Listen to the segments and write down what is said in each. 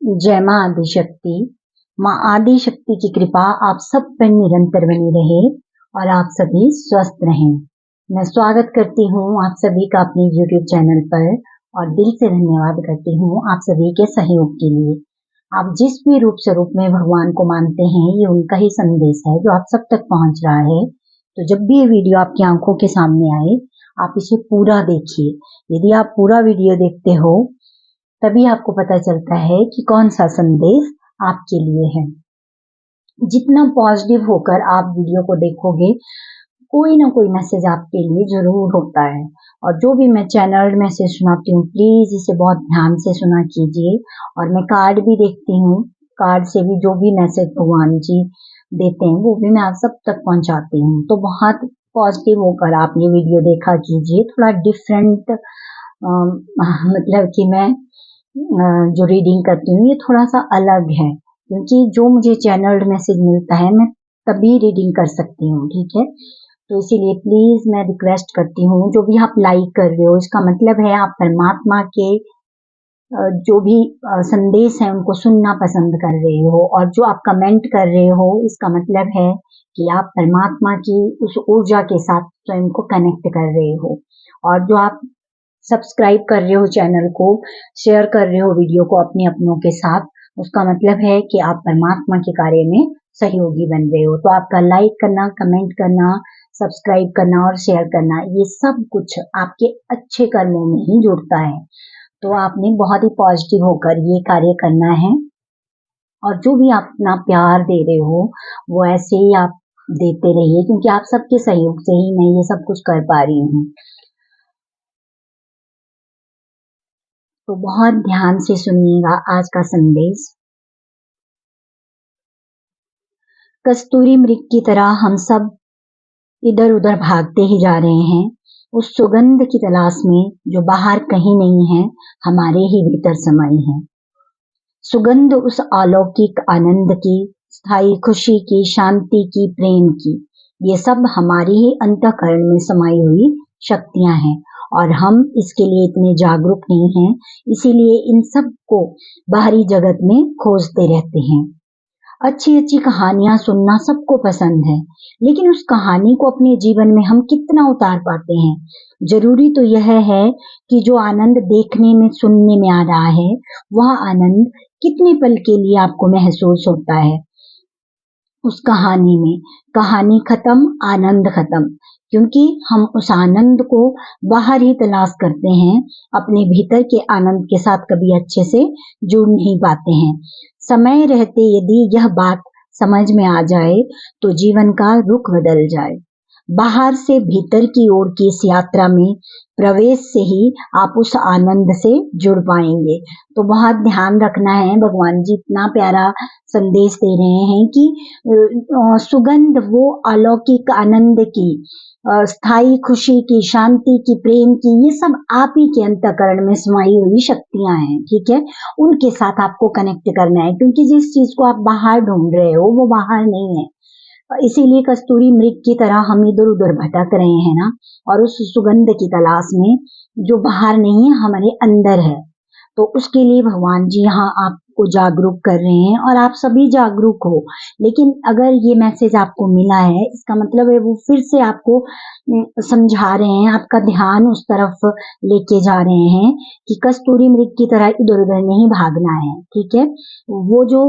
जय माँ आदिशक्ति। माँ आदिशक्ति की कृपा आप सब पर निरंतर बनी रहे और आप सभी स्वस्थ रहें। मैं स्वागत करती हूँ आप सभी का अपने YouTube चैनल पर और दिल से धन्यवाद करती हूँ आप सभी के सहयोग के लिए। आप जिस भी रूप स्वरूप में भगवान को मानते हैं, ये उनका ही संदेश है जो आप सब तक पहुँच रहा है। तो जब भी ये वीडियो आपकी आंखों के सामने आए, आप इसे पूरा देखिए। यदि आप पूरा वीडियो देखते हो तभी आपको पता चलता है कि कौन सा संदेश आपके लिए है। जितना पॉजिटिव होकर आप वीडियो को देखोगे, कोई ना कोई मैसेज आपके लिए जरूर होता है। और जो भी मैं चैनल मैसेज सुनाती हूँ, प्लीज इसे बहुत ध्यान से सुना कीजिए। और मैं कार्ड भी देखती हूँ, कार्ड से भी जो भी मैसेज भगवान जी देते हैं वो भी मैं आप सब तक पहुंचाती हूँ। तो बहुत पॉजिटिव होकर आप ये वीडियो देखा कीजिए। थोड़ा डिफरेंट मतलब कि मैं जो रीडिंग करती हूँ ये थोड़ा सा अलग है, क्योंकि जो मुझे चैनल मैसेज मिलता है मैं तभी रीडिंग कर सकती हूँ, ठीक है। तो इसीलिए प्लीज मैं रिक्वेस्ट करती हूँ, जो भी आप लाइक कर रहे हो इसका मतलब है आप परमात्मा के जो भी संदेश है उनको सुनना पसंद कर रहे हो। और जो आप कमेंट कर रहे हो इसका मतलब है कि आप परमात्मा की उस ऊर्जा के साथ स्वयं को कनेक्ट कर रहे हो। और जो आप सब्सक्राइब कर रहे हो चैनल को, शेयर कर रहे हो वीडियो को अपने अपनों के साथ, उसका मतलब है कि आप परमात्मा के कार्य में सहयोगी बन रहे हो। तो आपका लाइक करना, कमेंट करना, सब्सक्राइब करना और शेयर करना, ये सब कुछ आपके अच्छे कर्मों में ही जुड़ता है। तो आपने बहुत ही पॉजिटिव होकर ये कार्य करना है। और जो भी आप अपना प्यार दे रहे हो वो ऐसे ही आप देते रहिए, क्योंकि आप सबके सहयोग से ही मैं ये सब कुछ कर पा रही हूँ। तो बहुत ध्यान से सुनिएगा आज का संदेश। कस्तूरी मृग की तरह हम सब इधर उधर भागते ही जा रहे हैं उस सुगंध की तलाश में जो बाहर कहीं नहीं है, हमारे ही भीतर समाई है। सुगंध उस अलौकिक आनंद की, स्थायी खुशी की, शांति की, प्रेम की, ये सब हमारी ही अंतःकरण में समाई हुई शक्तियां हैं। और हम इसके लिए इतने जागरूक नहीं हैं, इसीलिए इन सब को बाहरी जगत में खोजते रहते हैं। अच्छी अच्छी कहानियां सुनना सबको पसंद है, लेकिन उस कहानी को अपने जीवन में हम कितना उतार पाते हैं। जरूरी तो यह है कि जो आनंद देखने में, सुनने में आ रहा है, वह आनंद कितने पल के लिए आपको महसूस होता है उस कहानी में। कहानी खत्म, आनंद खत्म, क्योंकि हम उस आनंद को बाहर ही तलाश करते हैं, अपने भीतर के आनंद के साथ कभी अच्छे से जुड़ नहीं पाते हैं। समय रहते यदि यह बात समझ में आ जाए तो जीवन का रुख बदल जाए। बाहर से भीतर की ओर की इस यात्रा में प्रवेश से ही आप उस आनंद से जुड़ पाएंगे। तो बहुत ध्यान रखना है, भगवान जी इतना प्यारा संदेश दे रहे हैं कि सुगंध वो अलौकिक आनंद की, स्थायी खुशी की, शांति की, प्रेम की, ये सब आप ही के अंतःकरण में समाई हुई शक्तियां हैं, ठीक है। उनके साथ आपको कनेक्ट करना है, क्योंकि जिस चीज को आप बाहर ढूंढ रहे हो वो बाहर नहीं है। इसीलिए कस्तूरी मृग की तरह हम इधर उधर भटक रहे हैं ना, और उस सुगंध की तलाश में जो बाहर नहीं है, हमारे अंदर है। तो उसके लिए भगवान जी यहाँ आपको जागरूक कर रहे हैं और आप सभी जागरूक हो। लेकिन अगर ये मैसेज आपको मिला है, इसका मतलब है वो फिर से आपको समझा रहे हैं, आपका ध्यान उस तरफ लेके जा रहे हैं कि कस्तूरी मृग की तरह इधर उधर नहीं भागना है, ठीक है। वो जो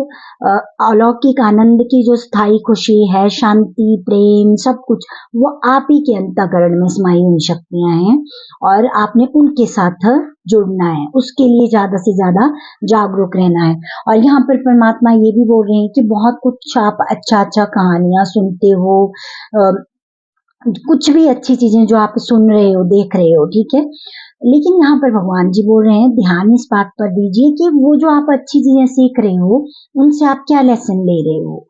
अलौकिक आनंद की जो स्थायी खुशी है, शांति, प्रेम, सब कुछ वो आप ही के अंतःकरण में समाई हुई शक्तियां हैं और आपने उनके साथ जुड़ना है। उसके लिए ज्यादा से ज्यादा जागरूक रहना है। और यहाँ पर परमात्मा ये भी बोल रहे हैं कि बहुत कुछ आप अच्छा अच्छा कहानियां सुनते हो, कुछ भी अच्छी चीजें जो आप सुन रहे हो, देख रहे हो, ठीक है। लेकिन यहाँ पर भगवान जी बोल रहे हैं ध्यान इस बात पर दीजिए कि वो जो आप अच्छी चीजें सीख रहे हो उनसे आप क्या लेसन ले रहे हो।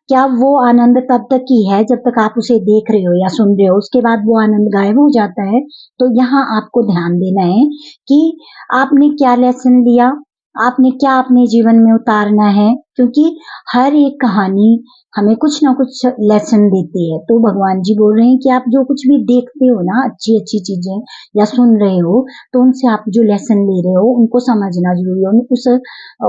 क्या वो आनंद तब तक ही है जब तक आप उसे देख रहे हो या सुन रहे हो, उसके बाद वो आनंद गायब हो जाता है। तो यहाँ आपको ध्यान देना है कि आपने क्या लेसन लिया, आपने क्या अपने जीवन में उतारना है, क्योंकि हर एक कहानी हमें कुछ ना कुछ लेसन देती है। तो भगवान जी बोल रहे हैं कि आप जो कुछ भी देखते हो ना, अच्छी अच्छी चीजें या सुन रहे हो, तो उनसे आप जो लेसन ले रहे हो उनको समझना जरूरी है,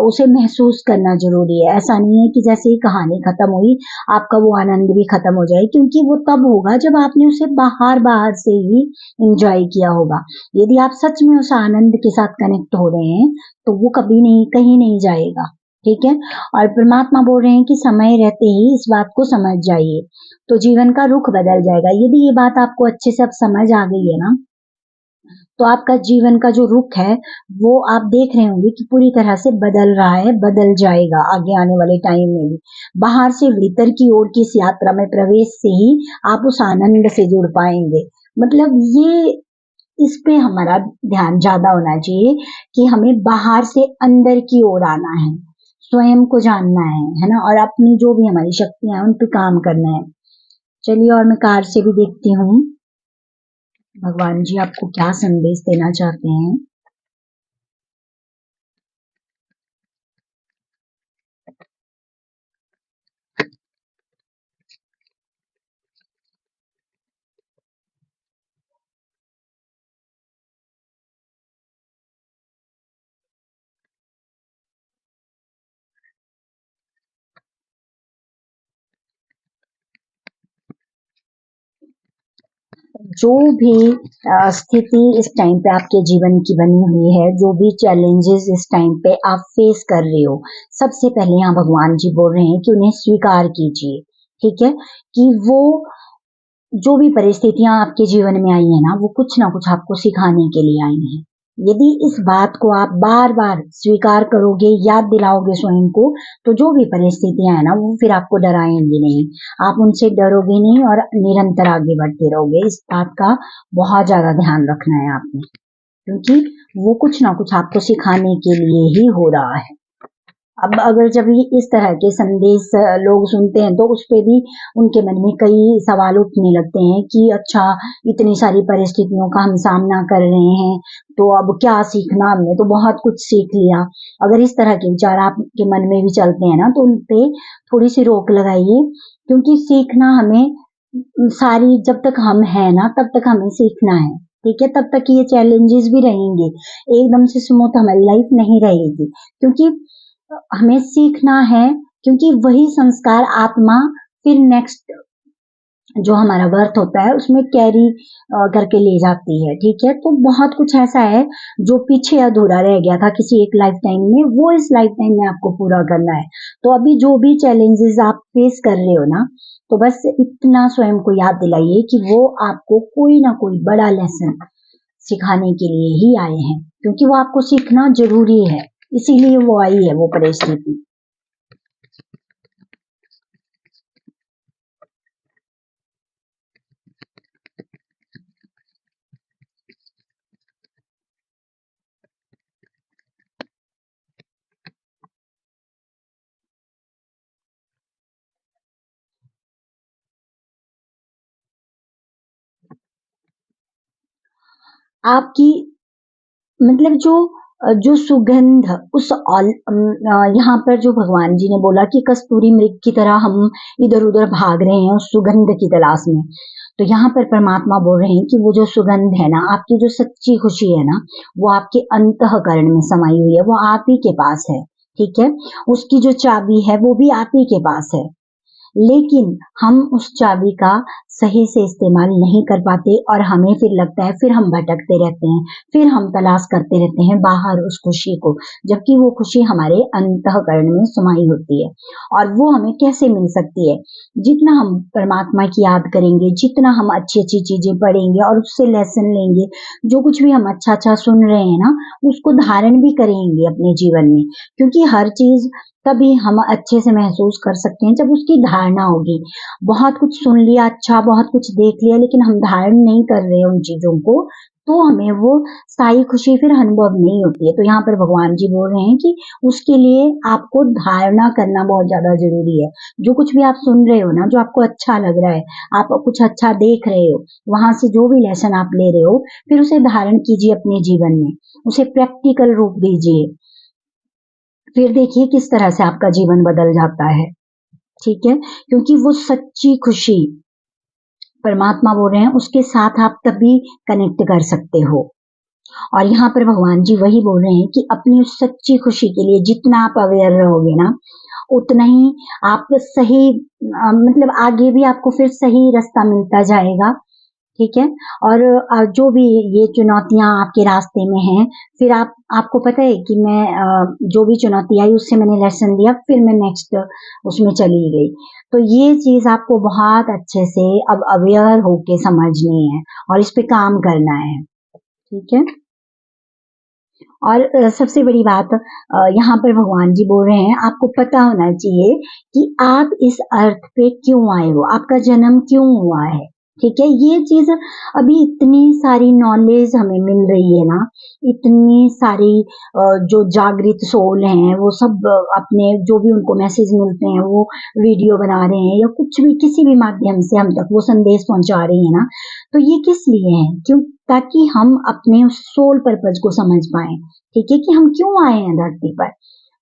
उसे महसूस करना जरूरी है। ऐसा नहीं है कि जैसे ही कहानी खत्म हुई आपका वो आनंद भी खत्म हो जाए, क्योंकि वो तब होगा जब आपने उसे बाहर बाहर से ही इंजॉय किया होगा। यदि आप सच में उस आनंद के साथ कनेक्ट हो रहे हैं तो वो कभी नहीं, कहीं नहीं जाएगा। ठीक है। और परमात्मा बोल रहे हैं कि समय रहते ही इस बात को समझ जाइए, तो जीवन का रुख बदल जाएगा। यदि ये बात आपको अच्छे से अब समझ आ गई है ना, तो आपका जीवन का जो रुख है वो आप देख रहे होंगे कि पूरी तरह से बदल रहा है, बदल जाएगा आगे आने वाले टाइम में भी। बाहर से भीतर की ओर की इस यात्रा में प्रवेश से ही आप उस आनंद से जुड़ पाएंगे। मतलब ये, इस पे हमारा ध्यान ज्यादा होना चाहिए कि हमें बाहर से अंदर की ओर आना है, स्वयं को जानना है ना, और अपनी जो भी हमारी शक्तियां हैं उन पे काम करना है। चलिए, और मैं कार्ड से भी देखती हूँ भगवान जी आपको क्या संदेश देना चाहते हैं। जो भी स्थिति इस टाइम पे आपके जीवन की बनी हुई है, जो भी चैलेंजेस इस टाइम पे आप फेस कर रहे हो, सबसे पहले यहाँ भगवान जी बोल रहे हैं कि उन्हें स्वीकार कीजिए। ठीक है, कि वो जो भी परिस्थितियां आपके जीवन में आई है ना, वो कुछ ना कुछ आपको सिखाने के लिए आई हैं। यदि इस बात को आप बार बार स्वीकार करोगे, याद दिलाओगे स्वयं को, तो जो भी परिस्थितियां है ना वो फिर आपको डराएंगी नहीं, आप उनसे डरोगे नहीं और निरंतर आगे बढ़ते रहोगे। इस बात का बहुत ज्यादा ध्यान रखना है आपने, क्योंकि वो कुछ ना कुछ आपको सिखाने के लिए ही हो रहा है। अब अगर जब ये इस तरह के संदेश लोग सुनते हैं तो उस पे भी उनके मन में कई सवाल उठने लगते हैं कि अच्छा, इतनी सारी परिस्थितियों का हम सामना कर रहे हैं तो अब क्या सीखना, हमने तो बहुत कुछ सीख लिया। अगर इस तरह के विचार आपके मन में भी चलते हैं ना, तो उन पे थोड़ी सी रोक लगाइए, क्योंकि सीखना हमें सारी, जब तक हम हैं ना तब तक हमें सीखना है। ठीक है, तब तक ये चैलेंजेस भी रहेंगे, एकदम से स्मूथ हमारी लाइफ नहीं रहेगी, क्योंकि हमें सीखना है, क्योंकि वही संस्कार आत्मा फिर नेक्स्ट जो हमारा बर्थ होता है उसमें कैरी करके ले जाती है। ठीक है, तो बहुत कुछ ऐसा है जो पीछे अधूरा रह गया था किसी एक लाइफ टाइम में, वो इस लाइफ टाइम में आपको पूरा करना है। तो अभी जो भी चैलेंजेस आप फेस कर रहे हो ना, तो बस इतना स्वयं को याद दिलाइए कि वो आपको कोई ना कोई बड़ा लेसन सिखाने के लिए ही आए हैं, क्योंकि वो आपको सीखना जरूरी है, इसीलिए वो आई है वो परिस्थिति। आपकी, मतलब जो सुगंध उस यहाँ पर जो भगवान जी ने बोला कि कस्तूरी मृग की तरह हम इधर उधर भाग रहे हैं उस सुगंध की तलाश में, तो यहाँ पर परमात्मा बोल रहे हैं कि वो जो सुगंध है ना, आपकी जो सच्ची खुशी है ना, वो आपके अंतःकरण में समाई हुई है, वो आप ही के पास है। ठीक है, उसकी जो चाबी है वो भी आप ही के पास है, लेकिन हम उस चाबी का सही से इस्तेमाल नहीं कर पाते और हमें फिर लगता है, फिर हम भटकते रहते हैं, फिर हम तलाश करते रहते हैं बाहर उस खुशी को, जबकि वो खुशी हमारे अंतःकरण में समाई होती है। और वो हमें कैसे मिल सकती है? जितना हम परमात्मा की याद करेंगे, जितना हम अच्छी अच्छी चीजें पढ़ेंगे और उससे लेसन लेंगे, जो कुछ भी हम अच्छा अच्छा सुन रहे हैं ना, उसको धारण भी करेंगे अपने जीवन में, क्योंकि हर चीज तभी हम अच्छे से महसूस कर सकते हैं जब उसकी धारणा होगी। बहुत कुछ सुन लिया, अच्छा बहुत कुछ देख लिया, लेकिन हम धारण नहीं कर रहे उन चीजों को, तो हमें वो स्थायी खुशी फिर अनुभव नहीं होती है। तो यहाँ पर भगवान जी बोल रहे हैं कि उसके लिए आपको धारणा करना बहुत ज्यादा जरूरी है। जो कुछ भी आप सुन रहे हो ना, जो आपको अच्छा लग रहा है, आप कुछ अच्छा देख रहे हो, वहां से जो भी लेसन आप ले रहे हो, फिर उसे धारण कीजिए अपने जीवन में, उसे प्रैक्टिकल रूप दीजिए। फिर देखिए किस तरह से आपका जीवन बदल जाता है। ठीक है, क्योंकि वो सच्ची खुशी परमात्मा बोल रहे हैं, उसके साथ आप तभी कनेक्ट कर सकते हो। और यहाँ पर भगवान जी वही बोल रहे हैं कि अपनी उस सच्ची खुशी के लिए जितना आप अवेयर रहोगे ना, उतना ही आप सही मतलब आगे भी आपको फिर सही रास्ता मिलता जाएगा। ठीक है, और जो भी ये चुनौतियां आपके रास्ते में हैं, फिर आपको पता है कि मैं जो भी चुनौती आई उससे मैंने लेसन लिया, फिर मैं नेक्स्ट उसमें चली गई। तो ये चीज आपको बहुत अच्छे से अब अवेयर होके समझनी है और इस पे काम करना है। ठीक है, और सबसे बड़ी बात यहाँ पर भगवान जी बोल रहे हैं, आपको पता होना चाहिए कि आप इस अर्थ पे क्यों आए हो, आपका जन्म क्यों हुआ है। ठीक है, ये चीज अभी इतनी सारी नॉलेज हमें मिल रही है ना, इतनी सारी जो जागृत सोल हैं वो सब अपने जो भी उनको मैसेज मिलते हैं वो वीडियो बना रहे हैं या कुछ भी किसी भी माध्यम से हम तक वो संदेश पहुंचा रही है ना, तो ये किस लिए है, क्यों, ताकि हम अपने उस सोल पर्पज को समझ पाए। ठीक है, कि हम क्यों आए हैं धरती पर,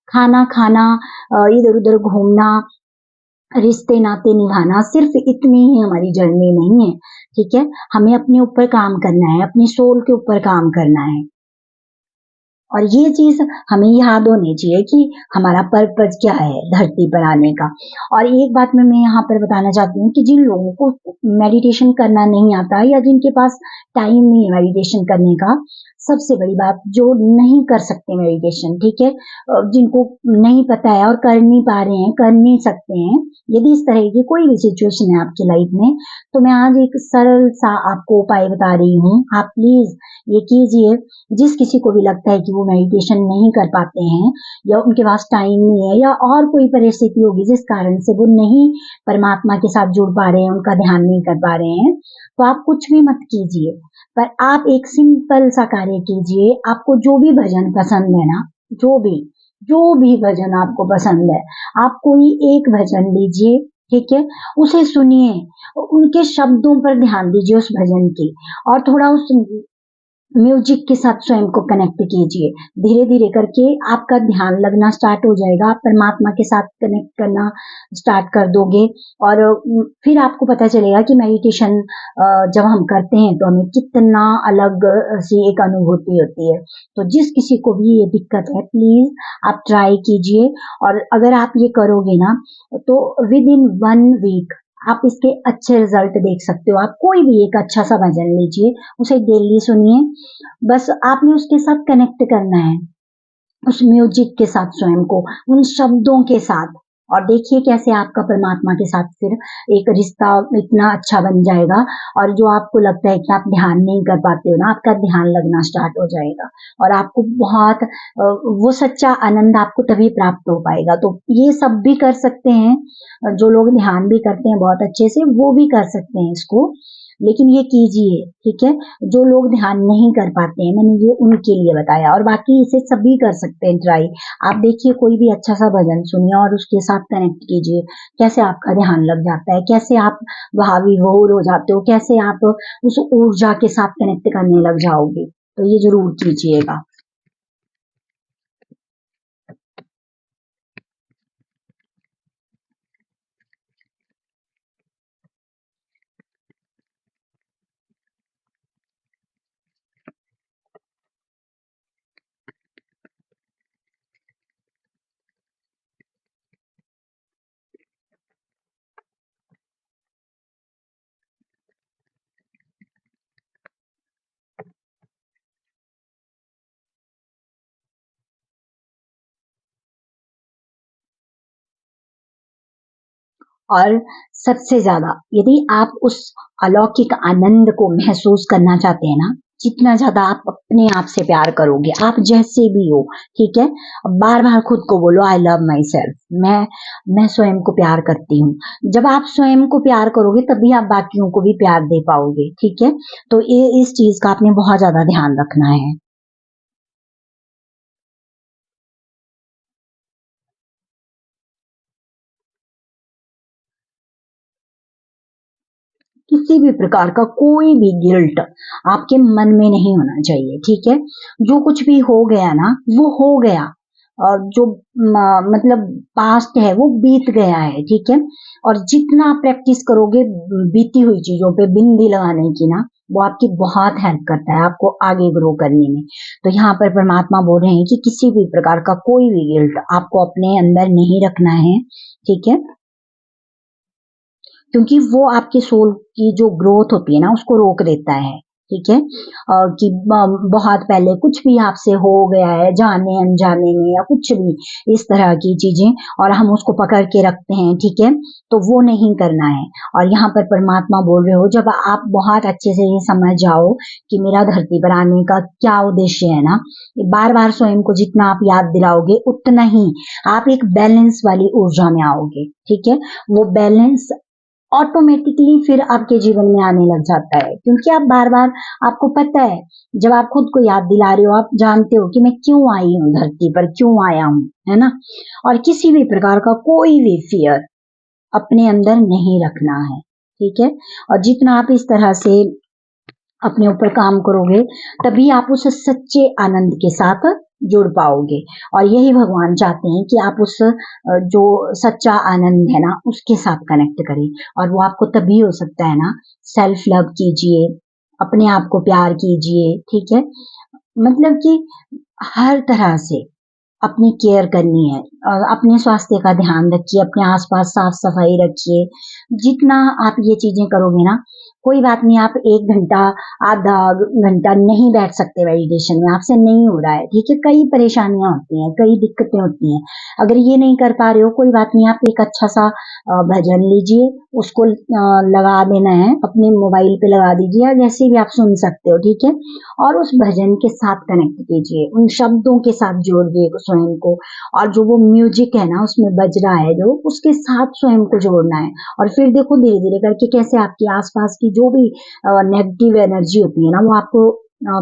खाना खाना, इधर उधर घूमना, रिश्ते नाते निभाना, सिर्फ इतनी ही हमारी जर्नी नहीं है। ठीक है, हमें अपने ऊपर काम करना है, अपनी सोल के ऊपर काम करना है। और ये चीज हमें याद होनी चाहिए कि हमारा पर्पज क्या है धरती पर आने का। और एक बात मैं यहाँ पर बताना चाहती हूँ कि जिन लोगों को मेडिटेशन करना नहीं आता या जिनके पास टाइम नहीं है मेडिटेशन करने का, सबसे बड़ी बात, जो नहीं कर सकते मेडिटेशन, ठीक है, जिनको नहीं पता है और कर नहीं पा रहे हैं, कर नहीं सकते हैं, यदि इस तरह की कोई भी सिचुएशन है आपकी लाइफ में, तो मैं आज एक सरल सा आपको उपाय बता रही हूँ। आप प्लीज ये कीजिए। जिस किसी को भी लगता है कि वो मेडिटेशन नहीं कर पाते हैं या उनके पास टाइम नहीं है या और कोई परिस्थिति होगी जिस कारण से वो नहीं परमात्मा के साथ जुड़ पा रहे हैं, उनका ध्यान नहीं कर पा रहे हैं, तो आप कुछ भी मत कीजिए, पर आप एक सिंपल सा कार्य कीजिए। आपको जो भी भजन पसंद है ना, जो भी भजन आपको पसंद है, आप कोई एक भजन लीजिए। ठीक है, उसे सुनिए, उनके शब्दों पर ध्यान दीजिए उस भजन की, और थोड़ा उस म्यूजिक के साथ स्वयं को कनेक्ट कीजिए। धीरे धीरे करके आपका ध्यान लगना स्टार्ट हो जाएगा, आप परमात्मा के साथ कनेक्ट करना स्टार्ट कर दोगे। और फिर आपको पता चलेगा कि मेडिटेशन जब हम करते हैं तो हमें कितना अलग सी एक अनुभूति होती है। तो जिस किसी को भी ये दिक्कत है, प्लीज आप ट्राई कीजिए, और अगर आप ये करोगे ना तो विद इन 1 वीक आप इसके अच्छे रिजल्ट देख सकते हो। आप कोई भी एक अच्छा सा भजन लीजिए, उसे डेली सुनिए, बस आपने उसके साथ कनेक्ट करना है, उस म्यूजिक के साथ स्वयं को, उन शब्दों के साथ, और देखिए कैसे आपका परमात्मा के साथ फिर एक रिश्ता इतना अच्छा बन जाएगा। और जो आपको लगता है कि आप ध्यान नहीं कर पाते हो ना, आपका ध्यान लगना स्टार्ट हो जाएगा, और आपको बहुत वो सच्चा आनंद आपको तभी प्राप्त हो पाएगा। तो ये सब भी कर सकते हैं, जो लोग ध्यान भी करते हैं बहुत अच्छे से वो भी कर सकते हैं इसको, लेकिन ये कीजिए। ठीक है, जो लोग ध्यान नहीं कर पाते हैं, मैंने ये उनके लिए बताया, और बाकी इसे सभी कर सकते हैं ट्राई। आप देखिए कोई भी अच्छा सा भजन सुनिए और उसके साथ कनेक्ट कीजिए, कैसे आपका ध्यान लग जाता है, कैसे आप वहां विभोर हो जाते हो, कैसे आप उस ऊर्जा के साथ कनेक्ट करने लग जाओगे। तो ये जरूर कीजिएगा। और सबसे ज्यादा यदि आप उस अलौकिक आनंद को महसूस करना चाहते हैं ना, जितना ज्यादा आप अपने आप से प्यार करोगे, आप जैसे भी हो, ठीक है, बार बार खुद को बोलो आई लव माई सेल्फ, मैं स्वयं को प्यार करती हूँ। जब आप स्वयं को प्यार करोगे तभी आप बाकियों को भी प्यार दे पाओगे। ठीक है, तो ये इस चीज का आपने बहुत ज्यादा ध्यान रखना है। किसी भी प्रकार का कोई भी गिल्ट आपके मन में नहीं होना चाहिए। ठीक है, जो कुछ भी हो गया ना वो हो गया, जो मतलब पास्ट है वो बीत गया है, ठीक है। और जितना प्रैक्टिस करोगे बीती हुई चीजों पे बिंदी लगाने की ना, वो आपकी बहुत हेल्प करता है आपको आगे ग्रो करने में। तो यहाँ पर परमात्मा बोल रहे हैं कि किसी भी प्रकार का कोई भी गिल्ट आपको अपने अंदर नहीं रखना है, ठीक है, क्योंकि वो आपके सोल की जो ग्रोथ होती है ना उसको रोक देता है, ठीक है। कि बहुत पहले कुछ भी आपसे हो गया है जाने अनजाने में या कुछ भी इस तरह की चीजें और हम उसको पकड़ के रखते हैं, ठीक है, तो वो नहीं करना है। और यहाँ पर परमात्मा बोल रहे हो जब आप बहुत अच्छे से ये समझ जाओ कि मेरा धरती पर आने का क्या उद्देश्य है ना, बार बार स्वयं को जितना आप याद दिलाओगे उतना ही आप एक बैलेंस वाली ऊर्जा में आओगे, ठीक है। वो बैलेंस ऑटोमेटिकली फिर आपके जीवन में आने लग जाता है, क्योंकि आप बार बार, आपको पता है, जब आप खुद को याद दिला रहे हो आप जानते हो कि मैं क्यों आई हूँ धरती पर, क्यों आया हूँ, है ना। और किसी भी प्रकार का कोई भी फियर अपने अंदर नहीं रखना है, ठीक है। और जितना आप इस तरह से अपने ऊपर काम करोगे तभी आप उस सच्चे आनंद के साथ जुड़ पाओगे। और यही भगवान चाहते हैं कि आप उस जो सच्चा आनंद है ना उसके साथ कनेक्ट करें। और वो आपको तभी हो सकता है ना, सेल्फ लव कीजिए, अपने आप को प्यार कीजिए, ठीक है। मतलब कि हर तरह से अपनी केयर करनी है और अपने स्वास्थ्य का ध्यान रखिए, अपने आसपास साफ सफाई रखिए। जितना आप ये चीजें करोगे ना, कोई बात नहीं, आप 1 घंटा आधा घंटा नहीं बैठ सकते मेडिटेशन में, आपसे नहीं हो रहा है, ठीक है, कई परेशानियां होती हैं, कई दिक्कतें होती हैं। अगर ये नहीं कर पा रहे हो कोई बात नहीं, आप एक अच्छा सा भजन लीजिए, उसको लगा देना है, अपने मोबाइल पे लगा दीजिए या जैसे भी आप सुन सकते हो, ठीक है। और उस भजन के साथ कनेक्ट कीजिए, उन शब्दों के साथ जोड़िए स्वयं को। और जो वो म्यूजिक है ना उसमें बज रहा है जो, उसके साथ स्वयं को जोड़ना है। और फिर देखो धीरे धीरे करके कैसे आपके आसपास की जो भी नेगेटिव एनर्जी होती है ना वो आपको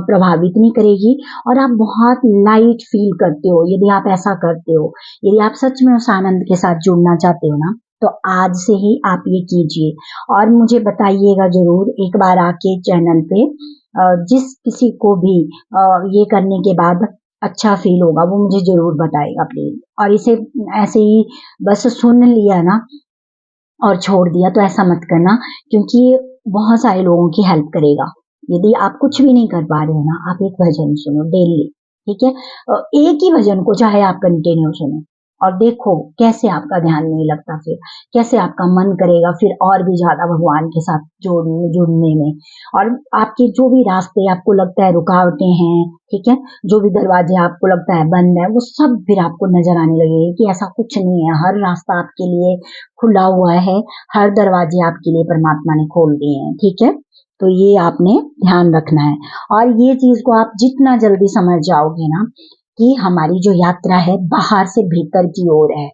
प्रभावित नहीं करेगी और आप बहुत लाइट फील करते हो यदि आप ऐसा करते हो। यदि आप सच में उस आनंद के साथ जुड़ना चाहते हो ना, तो आज से ही आप ये कीजिए और मुझे बताइएगा जरूर एक बार आके चैनल पे। जिस किसी को भी ये करने के बाद अच्छा फील होगा वो मुझे जरूर बताएगा प्लीज। और इसे ऐसे ही बस सुन लिया ना और छोड़ दिया तो ऐसा मत करना, क्योंकि ये बहुत सारे लोगों की हेल्प करेगा। यदि आप कुछ भी नहीं कर पा रहे हो ना, आप एक भजन सुनो डेली, ठीक है। एक ही भजन को चाहे आप कंटिन्यू सुनो और देखो कैसे आपका ध्यान नहीं लगता, फिर कैसे आपका मन करेगा फिर और भी ज्यादा भगवान के साथ जुड़ने में। और आपके जो भी रास्ते आपको लगता है रुकावटें हैं, ठीक है, जो भी दरवाजे आपको लगता है बंद है, वो सब फिर आपको नजर आने लगेगा कि ऐसा कुछ नहीं है, हर रास्ता आपके लिए खुला हुआ है, हर दरवाजे आपके लिए परमात्मा ने खोल दिए हैं, ठीक है। तो ये आपने ध्यान रखना है। और ये चीज को आप जितना जल्दी समझ जाओगे ना कि हमारी जो यात्रा है बाहर से भीतर की ओर है,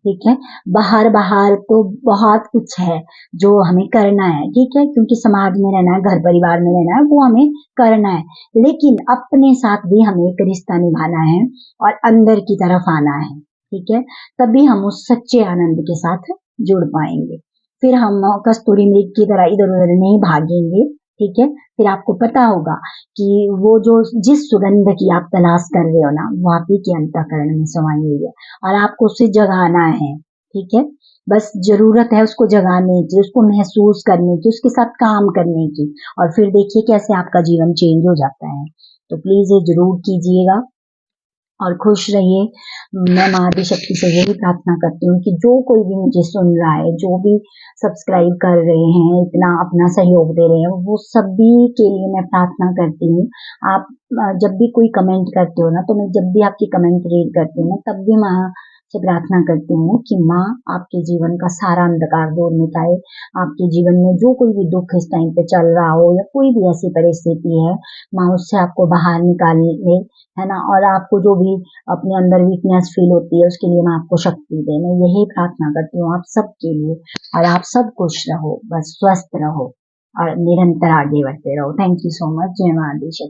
ठीक है। बाहर बाहर तो बहुत कुछ है जो हमें करना है, ठीक है, क्योंकि समाज में रहना है, घर परिवार में रहना है, वो हमें करना है। लेकिन अपने साथ भी हमें एक रिश्ता निभाना है और अंदर की तरफ आना है, ठीक है। तभी हम उस सच्चे आनंद के साथ जुड़ पाएंगे। फिर हम कस्तूरी मृग की तरह इधर उधर नहीं भागेंगे, ठीक है। फिर आपको पता होगा कि वो जो जिस सुगंध की आप तलाश कर रहे हो ना वो आप ही के अंतःकरण में समाई हुई है और आपको उसे जगाना है, ठीक है। बस जरूरत है उसको जगाने की, उसको महसूस करने की, उसके साथ काम करने की। और फिर देखिए कैसे आपका जीवन चेंज हो जाता है। तो प्लीज ये जरूर कीजिएगा और खुश रहिए। मैं माँ आदिशक्ति से यही प्रार्थना करती हूँ कि जो कोई भी मुझे सुन रहा है, जो भी सब्सक्राइब कर रहे हैं, इतना अपना सहयोग दे रहे हैं, वो सभी के लिए मैं प्रार्थना करती हूँ। आप जब भी कोई कमेंट करते हो ना, तो मैं जब भी आपकी कमेंट रीड करती हूँ ना, तब भी माँ से प्रार्थना करती हूँ कि माँ आपके जीवन का सारा अंधकार दूर मिटाए। आपके जीवन में जो कोई भी दुख इस टाइम पे चल रहा हो या कोई भी ऐसी परिस्थिति है, माँ उससे आपको बाहर निकाले, है ना। और आपको जो भी अपने अंदर वीकनेस फील होती है उसके लिए मैं आपको शक्ति दे, मैं यही प्रार्थना करती हूँ आप सबके लिए। और आप सब खुश रहो, बस स्वस्थ रहो और निरंतर आगे बढ़ते रहो। Thank you so much. जय माँ आदिशक्ति।